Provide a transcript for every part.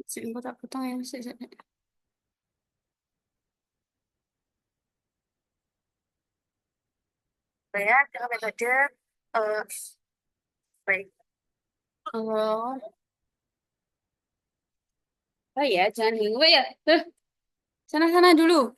Sing tak potong ya sih. Saya dengan metode eh baik. Kalau oh ya jangan ganggu ya. Tuh, sana-sana dulu.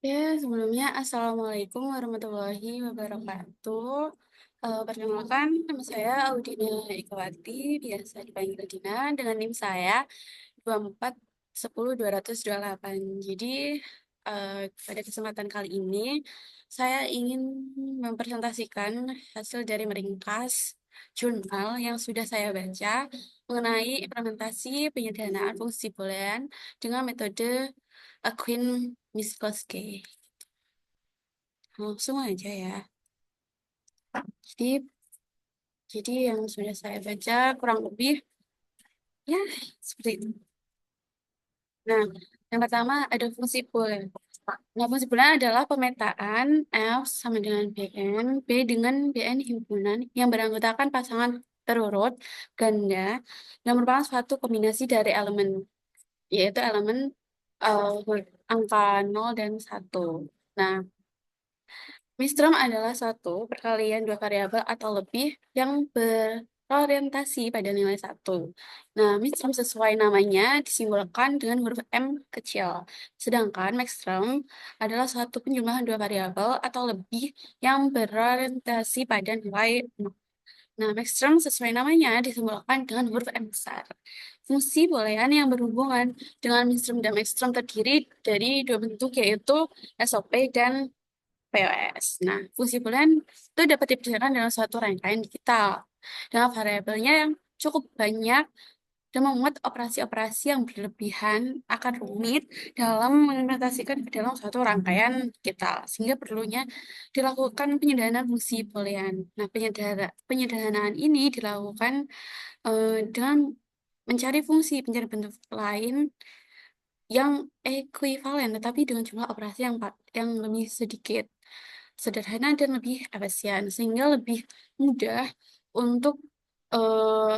Ya, sebelumnya Assalamualaikum warahmatullahi wabarakatuh. Perkenalkan, nama saya Audina Ikwati, biasa dipanggil Dina, dengan NIM saya 2410228. Jadi, pada kesempatan kali ini, saya ingin mempresentasikan hasil dari meringkas jurnal yang sudah saya baca mengenai implementasi penyederhanaan fungsi boolean dengan metode Queen-Miskowski. Langsung aja ya. Jadi, jadi yang sudah saya baca kurang lebih ya seperti itu. Nah, yang pertama ada fungsi boolean. Nah, fungsi boolean adalah pemetaan F sama dengan Bn, B dengan Bn himpunan yang beranggotakan pasangan terurut ganda yang merupakan suatu kombinasi dari elemen, yaitu elemen angka 0 dan 1. Nah, Mistrum adalah suatu perkalian dua variabel atau lebih yang berorientasi pada nilai satu. Nah, Mistrum sesuai namanya disimbolkan dengan huruf M kecil. Sedangkan Maxstrum adalah suatu penjumlahan dua variabel atau lebih yang berorientasi pada nilai 0. Nah, Maxstrum sesuai namanya disimbolkan dengan huruf M besar. Fungsi boolean yang berhubungan dengan Minstrum dan Maxstrum terdiri dari dua bentuk, yaitu SOP dan POS. Nah, fungsi boolean itu dapat dibicarakan dalam suatu rangkaian digital dengan variabelnya yang cukup banyak dan memuat operasi-operasi yang berlebihan akan rumit dalam mengimplementasikan ke dalam suatu rangkaian digital, sehingga perlunya dilakukan penyederhanaan fungsi boolean. Nah, penyederhanaan ini dilakukan dengan mencari fungsi pencari bentuk lain yang ekuivalen, tetapi dengan jumlah operasi yang lebih sedikit, sederhana dan lebih efisien, sehingga lebih mudah untuk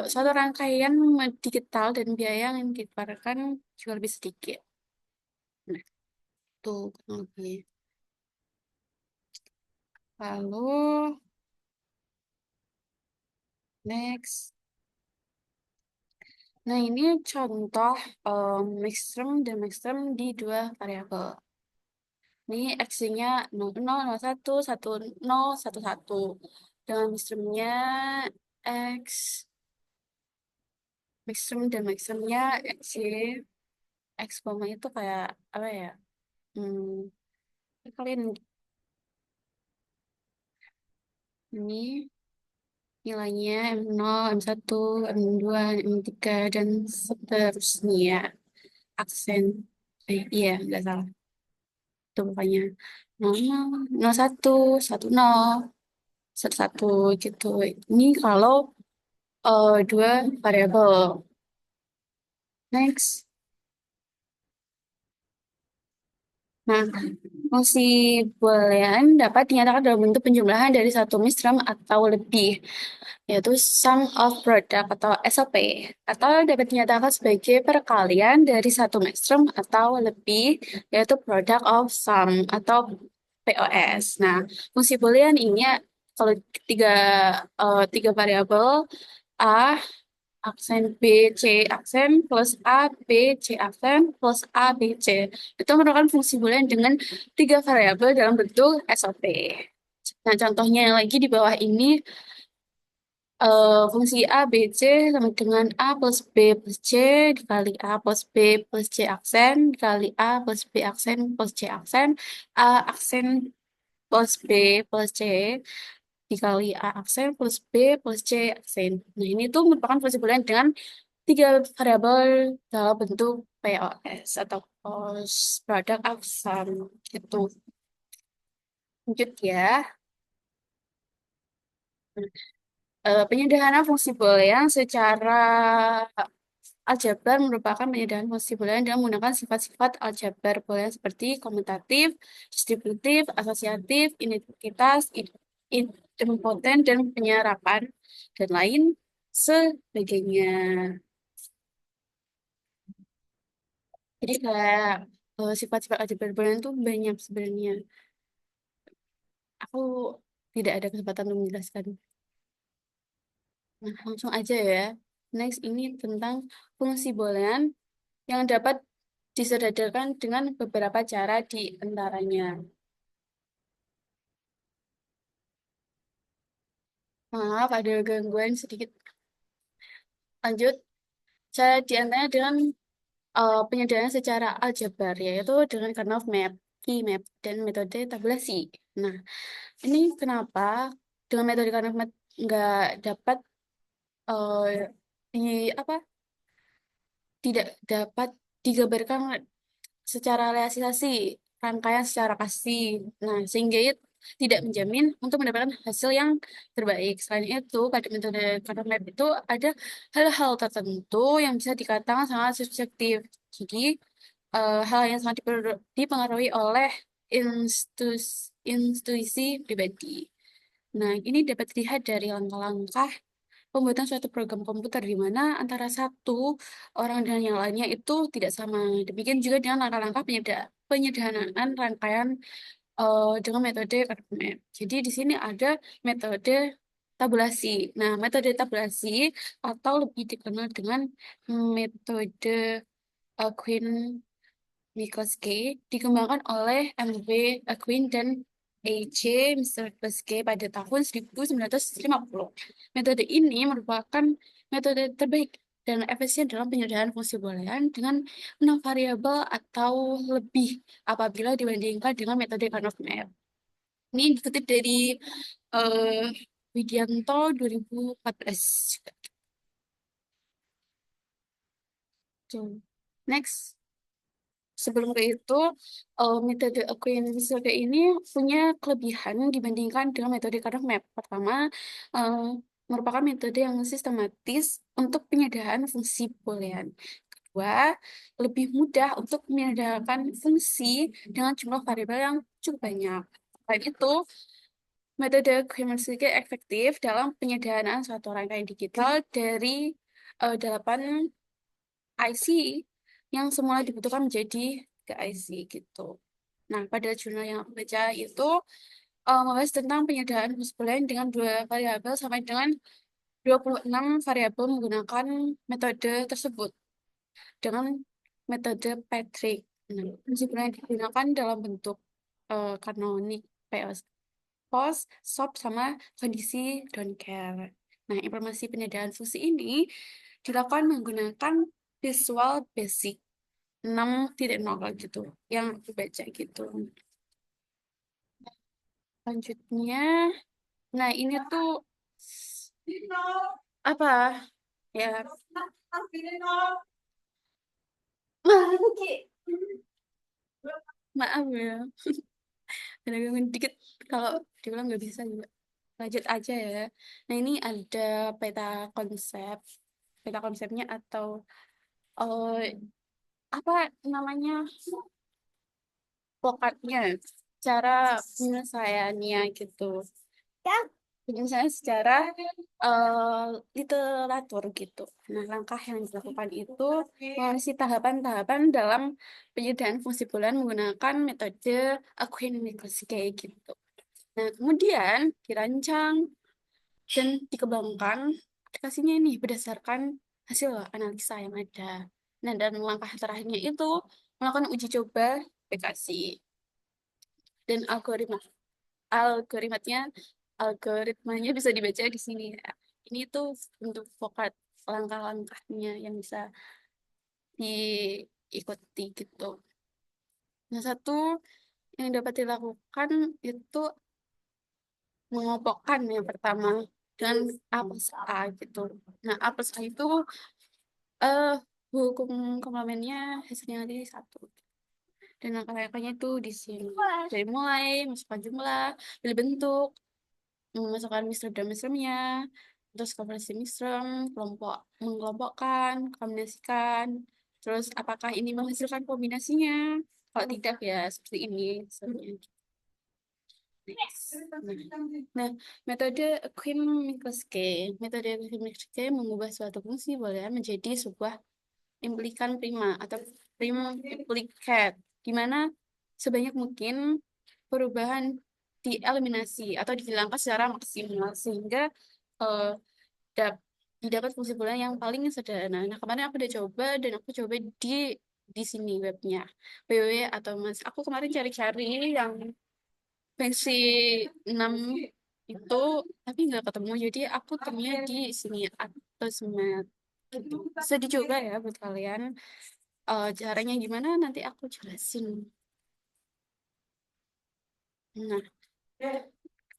suatu rangkaian digital dan biaya yang dikeluarkan juga lebih sedikit. Nah, itu kurang lebih. Lalu, next. Nah, ini contoh maxterm dan maxterm di dua variabel. Ini X-nya 00, 01, 10, 11. Dengan maxtermnya X, maxterm dan maxtermnya X, Y. X koma itu kayak apa ya? Hmm, kalian ini nilainya M0, M1, M2, M3, dan seterusnya. Aksen. Iya, nggak salah. Itu pokoknya 00, 01, 10, 11 gitu. Ini kalau dua variabel. Next. Nah, fungsi boolean dapat dinyatakan dalam bentuk penjumlahan dari satu misram atau lebih, yaitu sum of product atau SOP, atau dapat dinyatakan sebagai perkalian dari satu misram atau lebih, yaitu product of sum atau POS. Nah, fungsi boolean ini kalau tiga variabel A aksen B, C aksen plus A, B, C aksen plus A, B, C. Itu merupakan fungsi boolean dengan tiga variabel dalam bentuk SOP. Nah, contohnya yang lagi di bawah ini, fungsi A, B, C sama dengan A plus B plus C dikali A plus B plus C aksen dikali A plus B aksen plus C aksen, A aksen plus B plus C dikali A aksen plus B plus C aksen. Nah, ini tuh merupakan fungsi boolean dengan tiga variabel dalam bentuk POS atau post product of sum itu. Lanjut ya. Penyederhanaan fungsi boolean secara aljabar merupakan penyediaan fungsi boolean dengan menggunakan sifat-sifat aljabar boolean seperti komutatif, distributif, asosiatif, identitas, idempoten, dan penyerapan, dan lain sebagainya. Jadi kayak sifat-sifat aljabar boolean itu banyak sebenarnya. Aku tidak ada kesempatan untuk menjelaskan. Nah, langsung aja ya. Next, ini tentang fungsi boolean yang dapat disederhanakan dengan beberapa cara di antaranya. Maaf, ada gangguan sedikit. Lanjut, cara di antaranya dengan penyederhanaan secara aljabar, yaitu dengan Karnaugh map, key map, dan metode tabulasi. Nah, ini kenapa dengan metode Karnaugh map nggak dapat eh, di apa tidak dapat digambarkan secara realisasi rangkaian secara pasti. Nah, sehingga itu tidak menjamin untuk mendapatkan hasil yang terbaik. Selain itu, pada metode Karnaugh map itu ada hal-hal tertentu yang bisa dikatakan sangat subjektif. Jadi, hal yang sangat dipengaruhi oleh intuisi pribadi. Nah, ini dapat dilihat dari langkah-langkah pembuatan suatu program komputer di mana antara satu orang dan yang lainnya itu tidak sama. Demikian juga dengan langkah-langkah penyederhanaan rangkaian dengan metode Karpmet. Jadi di sini ada metode tabulasi. Nah, metode tabulasi atau lebih dikenal dengan metode Queen Minkowski dikembangkan oleh M.W. Quinn dan E.J. Minkowski pada tahun 1950. Metode ini merupakan metode terbaik dan efisien dalam penyederhanaan fungsi boolean dengan 6 variabel atau lebih apabila dibandingkan dengan metode Karnaugh map. Ini dikutip dari eh, Widianto 2014. Tuh. Next. Sebelum ke itu, metode Acquaintance Survey ini punya kelebihan dibandingkan dengan metode Karnaugh Map. Pertama, eh, merupakan metode yang sistematis untuk penyederhanaan fungsi boolean. Kedua, lebih mudah untuk menyederhanakan fungsi dengan jumlah variabel yang cukup banyak. Selain itu, metode Acquaintance Survey efektif dalam penyederhanaan suatu rangkaian digital dari 8 IC yang semula dibutuhkan menjadi ke IC gitu. Nah, pada jurnal yang aku baca itu membahas tentang penyederhanaan bus boolean dengan 2 variabel sampai dengan 26 variabel menggunakan metode tersebut dengan metode Patrick. Nah, bus boolean digunakan dalam bentuk canonic, POS, post, SOP, sama kondisi don't care. Nah, informasi penyederhanaan fungsi ini dilakukan menggunakan Visual Basic 6.0 gitu yang aku baca gitu. Lanjutnya, nah ini tuh apa ya? Maaf ya, ada gangguan dikit kalau diulang nggak bisa juga. Lanjut aja ya. Nah ini ada peta konsep, peta konsepnya atau eh, apa namanya plotnya, cara penyelesaiannya gitu. Ya, jadi misalnya secara eh, literatur gitu. Nah, langkah yang dilakukan itu mengisi tahapan-tahapan dalam penyediaan fungsi boolean menggunakan metode Acquaintance kayak gitu. Nah, kemudian dirancang dan dikembangkan aplikasinya ini berdasarkan hasil analisa yang ada. Nah, dan langkah terakhirnya itu melakukan uji coba aplikasi dan algoritmanya algoritmanya bisa dibaca di sini ya. Ini tuh untuk vokat langkah-langkahnya yang bisa diikuti gitu. Nah, satu yang dapat dilakukan itu mengelompokkan yang pertama dengan A plus A gitu. Nah, A plus A itu eh hukum komplemennya hasilnya nanti satu. Dan langkah-langkahnya itu di sini. Dari mulai masukkan jumlah, pilih bentuk, memasukkan mister dan misternya, terus kombinasi misram, mengelompokkan, kombinasikan, terus apakah ini menghasilkan kombinasinya? Kalau tidak ya seperti ini. Sebenarnya. Nah, metode Quine-Minkowski. Metode Quine-Minkowski mengubah suatu fungsi boolean menjadi sebuah implikan prima atau prim implikat, di mana sebanyak mungkin perubahan dieliminasi atau dihilangkan secara maksimal sehingga eh, dap didapat fungsi boolean yang paling sederhana. Nah, kemarin aku udah coba dan aku coba di sini webnya www atau mas. Aku kemarin cari-cari yang versi 6 itu tapi nggak ketemu. Jadi aku temunya di sini atau semat gitu. Bisa dicoba ya buat kalian. Caranya gimana nanti aku jelasin. Nah,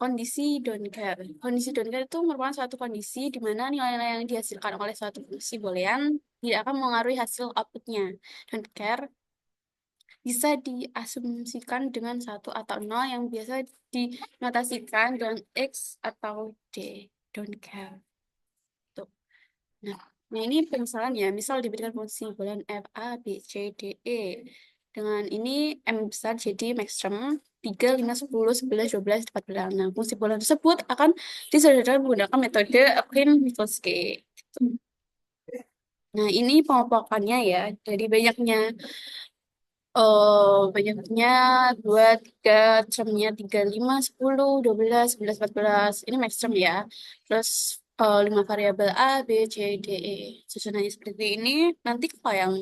kondisi don't care. Kondisi don't care itu merupakan suatu kondisi di mana nilai-nilai yang dihasilkan oleh suatu fungsi boolean tidak akan mengaruhi hasil outputnya. Don't care bisa diasumsikan dengan satu atau nol yang biasa dinotasikan dengan X atau D. Don't care. Tuh. Nah, nah ini permisalan ya. Misal diberikan fungsi boolean f, a, b, c, d, e. Dengan ini M besar jadi maximum 3, 5, 10, 11, 12, 14. Nah, fungsi boolean tersebut akan disederhanakan menggunakan metode Quine-Minkowski. Nah, ini pengelompokannya ya. Dari banyaknya 2, 3, termnya 3, 5, 10, 12, 11, 14. Ini maximum ya. Terus 5 variabel A, B, C, D, E. Susunannya seperti ini. Nanti kalau yang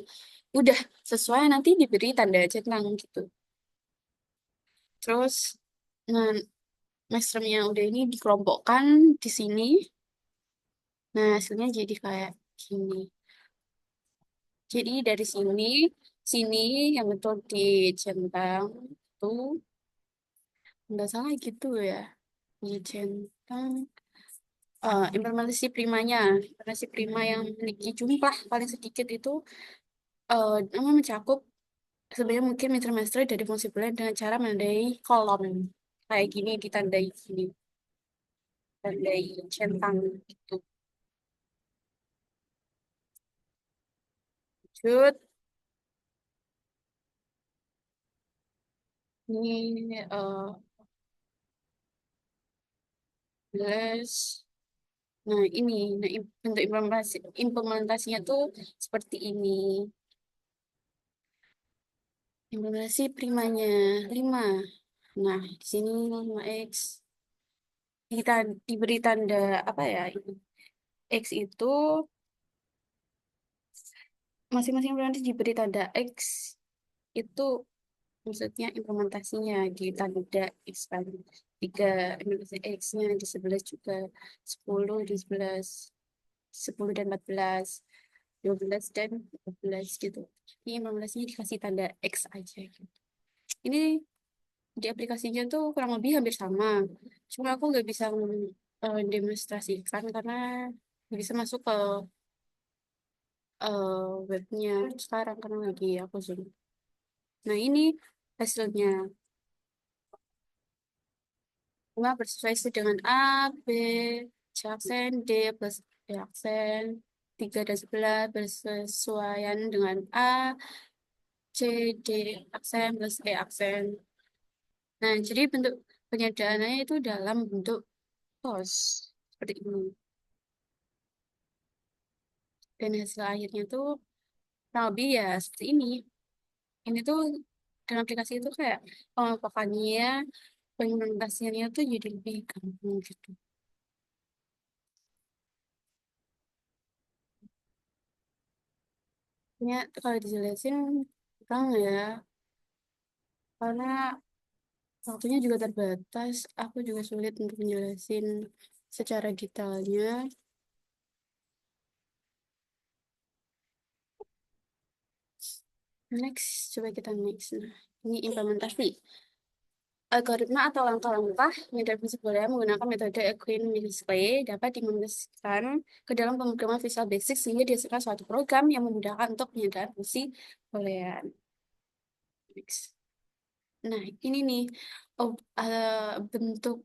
udah sesuai nanti diberi tanda centang gitu. Terus nah, maximum yang udah ini dikelompokkan di sini. Nah, hasilnya jadi kayak gini. Jadi dari sini, sini yang betul dicentang itu nggak salah gitu ya. Dicentang implementasi primanya. Implementasi prima yang memiliki jumlah paling sedikit itu namun mencakup sebenarnya mungkin intermestre dari fungsi boolean dengan cara menandai kolom. Kayak gini ditandai gini. Tandai centang gitu. Lanjut. Ini plus. Nah, ini bentuk implementasinya tuh seperti ini. Implementasi primanya 5. Nah, di sini 5x kita diberi tanda apa ya? Ini x itu masing-masing implementasi diberi tanda x itu maksudnya implementasinya di tanda x kan. 3 implementasi x-nya di 11 juga 10 di 11 10 dan 14 12 dan 14 gitu. Ini implementasinya dikasih tanda X aja gitu. Ini di aplikasinya tuh kurang lebih hampir sama. Cuma aku nggak bisa demonstrasikan karena nggak bisa masuk ke webnya sekarang karena lagi aku Zoom. Nah ini hasilnya. Bunga bersesuaian dengan A, B, C aksen, D plus E aksen. 3 dan 11 bersesuaian dengan A, C, D aksen plus E aksen. Nah, jadi bentuk penyederhanaannya itu dalam bentuk pos seperti ini. Dan hasil akhirnya tuh kurang lebih ya seperti ini. Ini tuh dalam aplikasi itu kayak pengelompokannya, pengimplementasiannya tuh jadi lebih gampang gitu. Ya, kalau dijelasin kurang ya, karena waktunya juga terbatas. Aku juga sulit untuk menjelasin secara detailnya. Next, coba kita next. Nah, ini implementasi. Algoritma atau langkah-langkah mengintervensi budaya menggunakan metode Quine-Minkowski dapat dimasukkan ke dalam pemrograman Visual Basic sehingga dihasilkan suatu program yang memudahkan untuk penyederhanaan fungsi boolean. Next. Nah, ini nih bentuk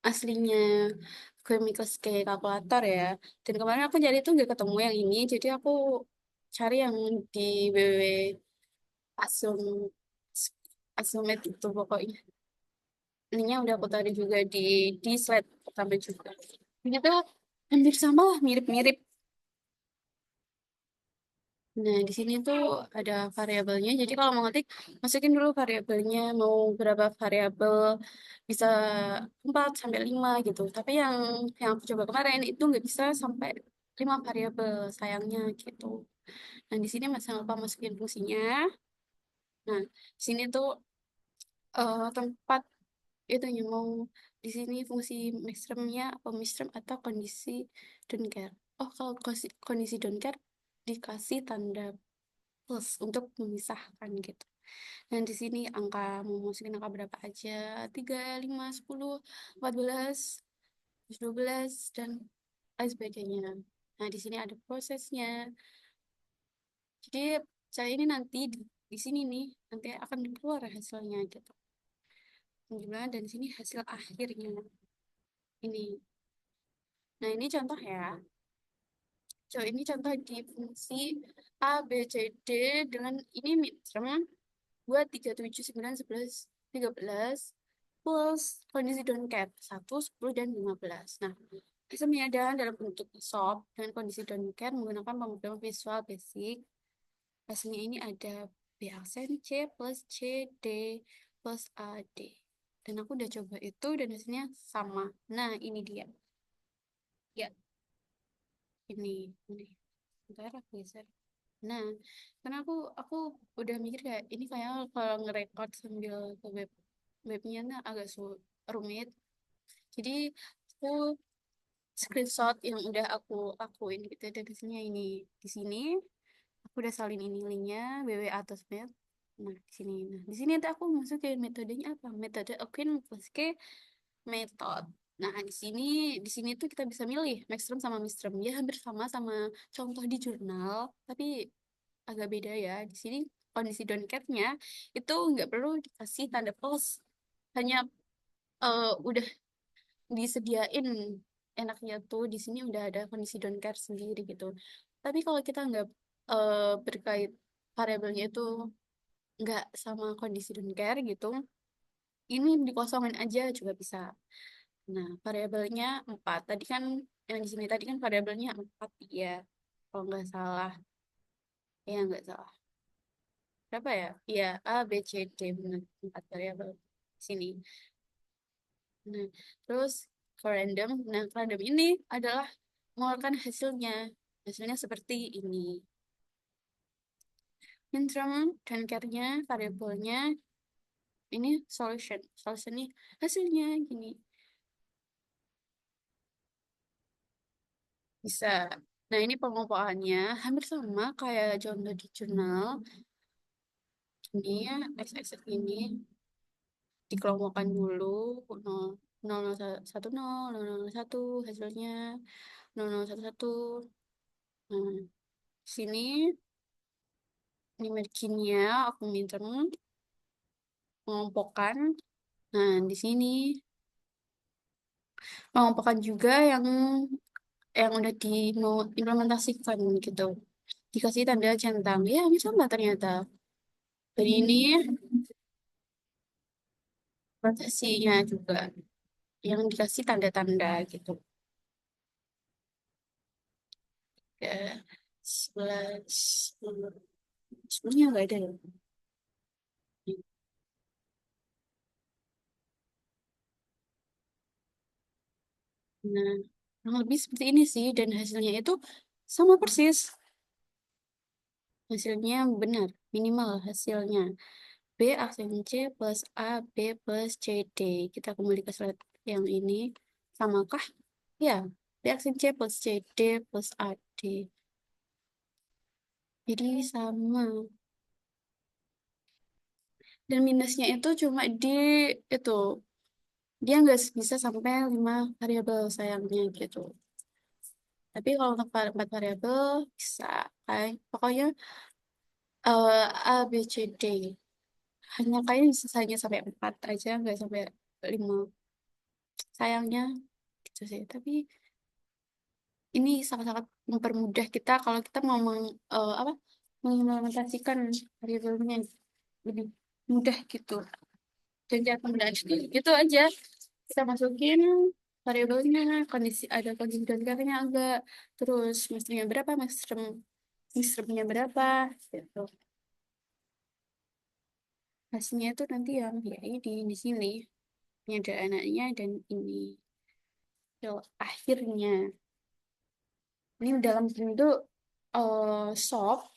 aslinya Chemicals kayak kalkulator ya. Dan kemarin aku cari itu nggak ketemu yang ini, jadi aku cari yang di www Asum Asumet itu pokoknya. Ininya udah aku taruh juga di slide pertama juga. Ternyata hampir sama lah, mirip-mirip. Nah, di sini tuh ada variabelnya. Jadi kalau mau ngetik, masukin dulu variabelnya, mau berapa variabel, bisa 4 sampai 5 gitu. Tapi yang aku coba kemarin itu nggak bisa sampai 5 variabel, sayangnya gitu. Nah, di sini masih lupa masukin fungsinya. Nah, di sini tuh tempat itu yang mau di sini fungsi maxtermnya apa misterm atau kondisi don't care. Oh, kalau kondisi don't care dikasih tanda plus untuk memisahkan gitu. Dan di sini angka mau masukin angka berapa aja, 3 5 10 14 12 dan lain sebagainya. Nah, di sini ada prosesnya. Jadi saya ini nanti di sini nih nanti akan keluar hasilnya gitu. Gimana dan di sini hasil akhirnya ini. Nah, ini contoh ya. Ini contoh di fungsi A, B, C, D dengan ini midterm 2, 3, 7, 9, 11, 13 plus kondisi don't cap 1, 10, dan 15. Nah, sistemnya ada dalam bentuk SOP dengan kondisi don't care menggunakan pemrograman visual basic. Hasilnya ini ada B aksen C plus C, D plus A, D. Dan aku udah coba itu dan hasilnya sama. Nah, ini dia. Ya, ini. Bentar, aku geser. Nah, karena aku udah mikir kayak ini kayak kalau ngerekord sambil ke webnya nah agak rumit. Jadi aku screenshot yang udah aku lakuin gitu dan hasilnya ini di sini aku udah salin ini linknya www atau Smith. Nah, di sini. Nah, di sini nanti aku masukin metodenya apa? Metode Okin plus K method. Nah, di sini tuh kita bisa milih maxterm sama minterm. Ya hampir sama contoh di jurnal, tapi agak beda ya. Di sini kondisi donketnya itu nggak perlu dikasih tanda plus, hanya udah disediain enaknya tuh di sini udah ada kondisi donket sendiri gitu. Tapi kalau kita nggak berkait variabelnya itu nggak sama kondisi donket gitu, ini dikosongin aja juga bisa. Nah, variabelnya 4. Tadi kan yang di sini tadi kan variabelnya 4 ya. Kalau nggak salah. Ya nggak salah. Berapa ya? Iya, A, B, C, D, benar. 4 variabel sini. Nah, terus ke random. Nah, ke random ini adalah mengeluarkan hasilnya. Hasilnya seperti ini. Minterm dan care-nya, variabelnya, ini solution. Solution ini hasilnya gini. Bisa. Nah, ini pengelompokannya hampir sama kayak contoh di jurnal. Ini ya, x ini dikelompokkan dulu 0, 001 hasilnya 0011. Nah, sini ini marginnya aku minta mengelompokkan. Nah, di sini mengelompokkan juga yang udah di mau implementasikan gitu. Dikasih tanda centang. Ya, ini sama ternyata. Jadi ini prosesinya juga yang dikasih tanda-tanda gitu. Ya, 11, 10-nya nggak ada ya. Nah, kurang lebih seperti ini sih dan hasilnya itu sama persis. Hasilnya benar, minimal hasilnya. B aksen C plus A, B plus C, D. Kita kembali ke slide yang ini. Samakah? Ya, B aksen C plus C, D plus A, D. Jadi sama. Dan minusnya itu cuma di itu. Dia nggak bisa sampai 5 variabel sayangnya gitu. Tapi kalau untuk 4 variabel bisa. Kayak, pokoknya A, B, C, D. Hanya kayaknya bisa saja sampai 4 aja, nggak sampai 5. sayangnya gitu sih. Tapi ini sangat-sangat mempermudah kita kalau kita mau apa mengimplementasikan variabelnya lebih mudah gitu. Dan cara penggunaannya gitu aja. Kita masukin variabelnya, kondisi ada kondisi donkernya agak, terus masternya berapa, masternya berapa, gitu. Hasilnya itu nanti yang ya ini di sini. Ini ada anaknya dan ini. So, akhirnya ini dalam bentuk soft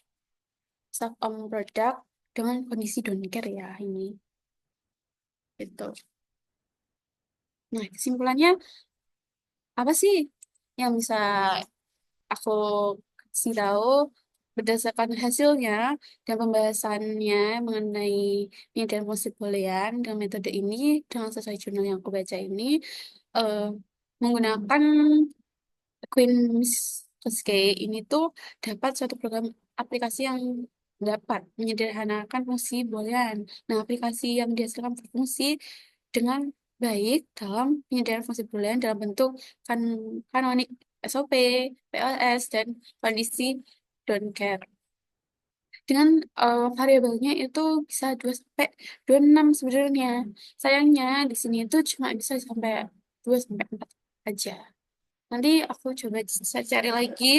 product dengan kondisi don't care ya ini. Gitu. Nah, kesimpulannya apa sih yang bisa aku kasih tahu berdasarkan hasilnya dan pembahasannya mengenai penelitian fungsi Boolean dengan metode ini dengan sesuai jurnal yang aku baca ini eh, menggunakan Queen Miskowski ini tuh dapat suatu program aplikasi yang dapat menyederhanakan fungsi Boolean. Nah, aplikasi yang dihasilkan berfungsi dengan baik dalam penyediaan fungsi Boolean dalam bentuk kan kanonik SOP, PLS, dan kondisi don't care. Dengan variabelnya itu bisa 2 sampai 26 sebenarnya. Sayangnya di sini itu cuma bisa sampai 2 sampai 4 aja. Nanti aku coba saya cari lagi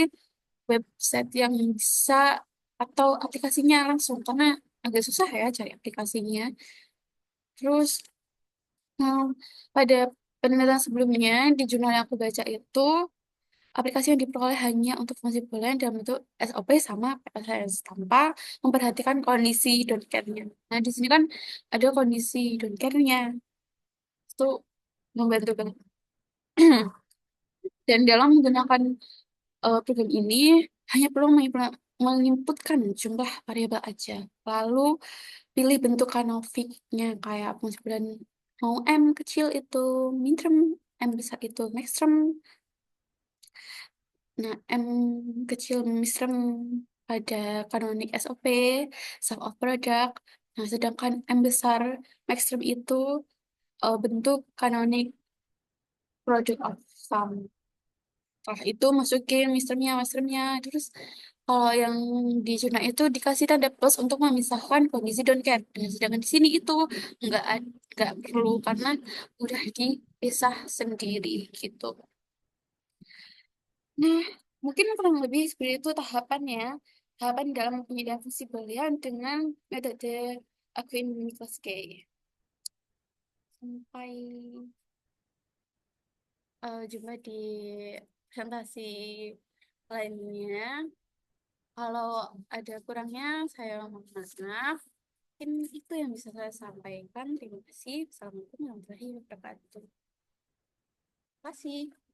website yang bisa atau aplikasinya langsung karena agak susah ya cari aplikasinya. Terus hmm, pada penelitian sebelumnya di jurnal yang aku baca itu aplikasi yang diperoleh hanya untuk fungsi boolean dalam bentuk SOP sama PSS tanpa memperhatikan kondisi don't care-nya. Nah, di sini kan ada kondisi don't care-nya. Itu membantu banget. Dan dalam menggunakan program ini hanya perlu menginputkan jumlah variabel aja. Lalu pilih bentuk kanoviknya kayak fungsi boolean mau M kecil itu minterm, M besar itu maxterm. Nah, M kecil misrem pada kanonik SOP, sum of product. Nah, sedangkan M besar maxterm itu bentuk kanonik product of sum. Setelah itu masukin misternya. Terus kalau yang di zona itu dikasih tanda plus untuk memisahkan kondisi don't care. Nah, sedangkan di sini itu nggak perlu karena udah dipisah sendiri gitu. Nah, mungkin kurang lebih seperti itu tahapannya. Tahapan dalam penyediaan fungsi Boolean dengan metode Aquin Minkowski. Sampai jumpa di presentasi lainnya. Kalau ada kurangnya, saya mohon maaf. Mungkin itu yang bisa saya sampaikan. Terima kasih. Assalamualaikum warahmatullahi wabarakatuh. Terima kasih.